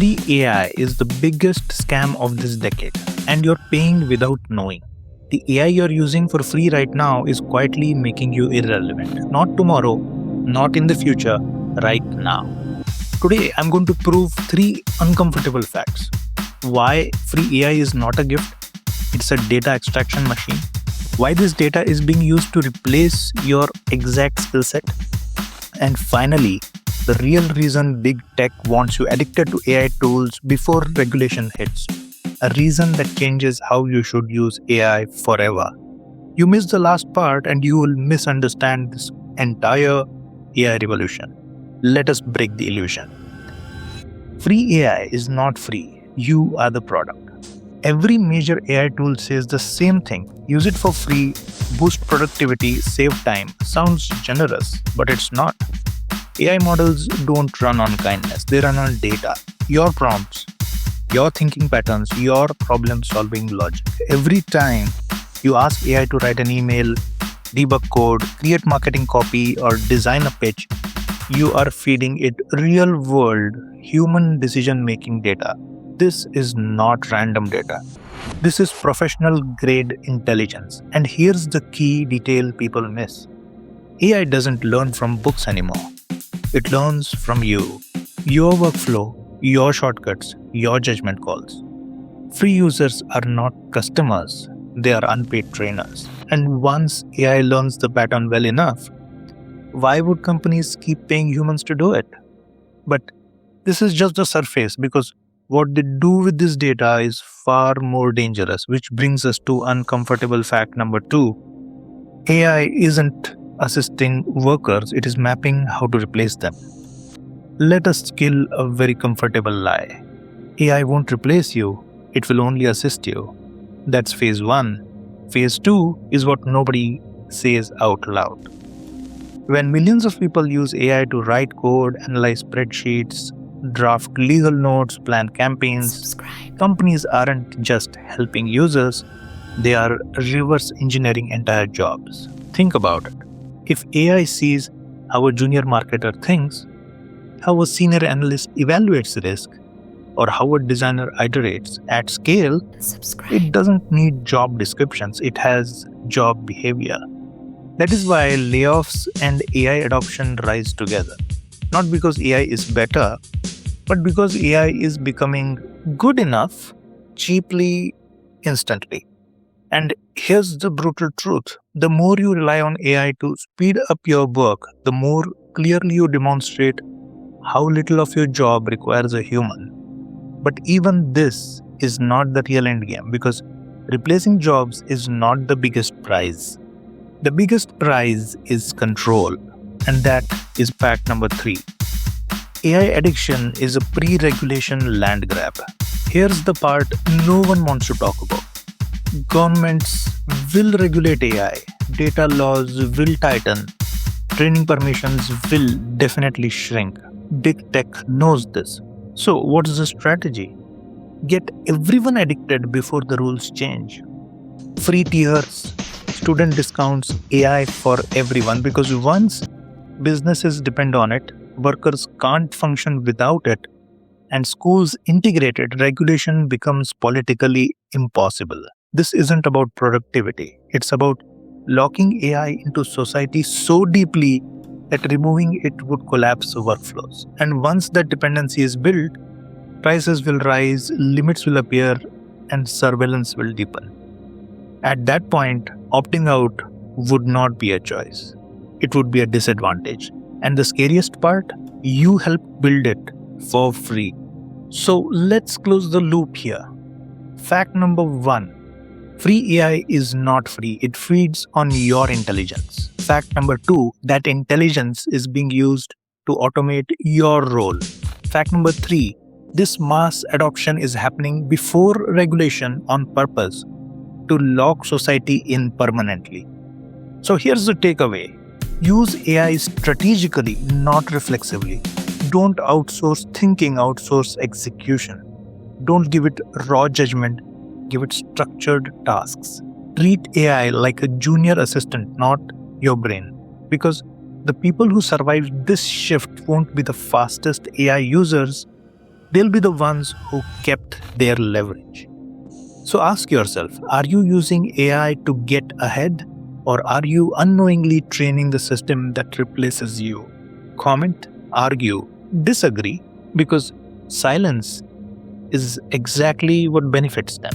Free AI is the biggest scam of this decade, and you're paying without knowing. The AI you're using for free right now is quietly making you irrelevant. Not tomorrow, not in the future, right now. Today, I'm going to prove 3 uncomfortable facts. Why free AI is not a gift, it's a data extraction machine. Why this data is being used to replace your exact skill set. And finally, the real reason big tech wants you addicted to AI tools before regulation hits. A reason that changes how you should use AI forever. You miss the last part and you will misunderstand this entire AI revolution. Let us break the illusion. Free AI is not free. You are the product. Every major AI tool says the same thing. Use it for free, boost productivity, save time. Sounds generous, but it's not. AI models don't run on kindness, they run on data, your prompts, your thinking patterns, your problem-solving logic. Every time you ask AI to write an email, debug code, create marketing copy, or design a pitch, you are feeding it real-world, human decision-making data. This is not random data. This is professional-grade intelligence. And here's the key detail people miss. AI doesn't learn from books anymore. It learns from you, your workflow, your shortcuts, your judgment calls. Free users are not customers, they are unpaid trainers. And once AI learns the pattern well enough, why would companies keep paying humans to do it? But this is just the surface, because what they do with this data is far more dangerous, which brings us to uncomfortable fact number 2. AI isn't assisting workers, it is mapping how to replace them. Let us kill a very comfortable lie. AI won't replace you, it will only assist you. That's phase 1. Phase 2 is what nobody says out loud. When millions of people use AI to write code, analyze spreadsheets, draft legal notes, plan campaigns, companies aren't just helping users, they are reverse engineering entire jobs. Think about it. If AI sees how a junior marketer thinks, how a senior analyst evaluates risk, or how a designer iterates at scale, it doesn't need job descriptions, it has job behavior. That is why layoffs and AI adoption rise together. Not because AI is better, but because AI is becoming good enough, cheaply, instantly. And here's the brutal truth. The more you rely on AI to speed up your work, the more clearly you demonstrate how little of your job requires a human. But even this is not the real endgame, because replacing jobs is not the biggest prize. The biggest prize is control, and that is fact number 3. AI addiction is a pre-regulation land grab. Here's the part no one wants to talk about. Governments will regulate AI, data laws will tighten, training permissions will definitely shrink. Big tech knows this. So what's the strategy? Get everyone addicted before the rules change. Free tiers, student discounts, AI for everyone, because once businesses depend on it, workers can't function without it, and schools integrate it, regulation becomes politically impossible. This isn't about productivity. It's about locking AI into society so deeply that removing it would collapse workflows. And once that dependency is built, prices will rise, limits will appear, and surveillance will deepen. At that point, opting out would not be a choice. It would be a disadvantage. And the scariest part, you helped build it for free. So let's close the loop here. Fact number 1. Free AI is not free. It feeds on your intelligence. Fact number 2, that intelligence is being used to automate your role. Fact number 3, this mass adoption is happening before regulation on purpose to lock society in permanently. So here's the takeaway. Use AI strategically, not reflexively. Don't outsource thinking, outsource execution. Don't give it raw judgment. Give it structured tasks. Treat AI like a junior assistant, not your brain. Because the people who survive this shift won't be the fastest AI users, they'll be the ones who kept their leverage. So ask yourself, are you using AI to get ahead, or are you unknowingly training the system that replaces you? Comment, argue, disagree, because silence is exactly what benefits them.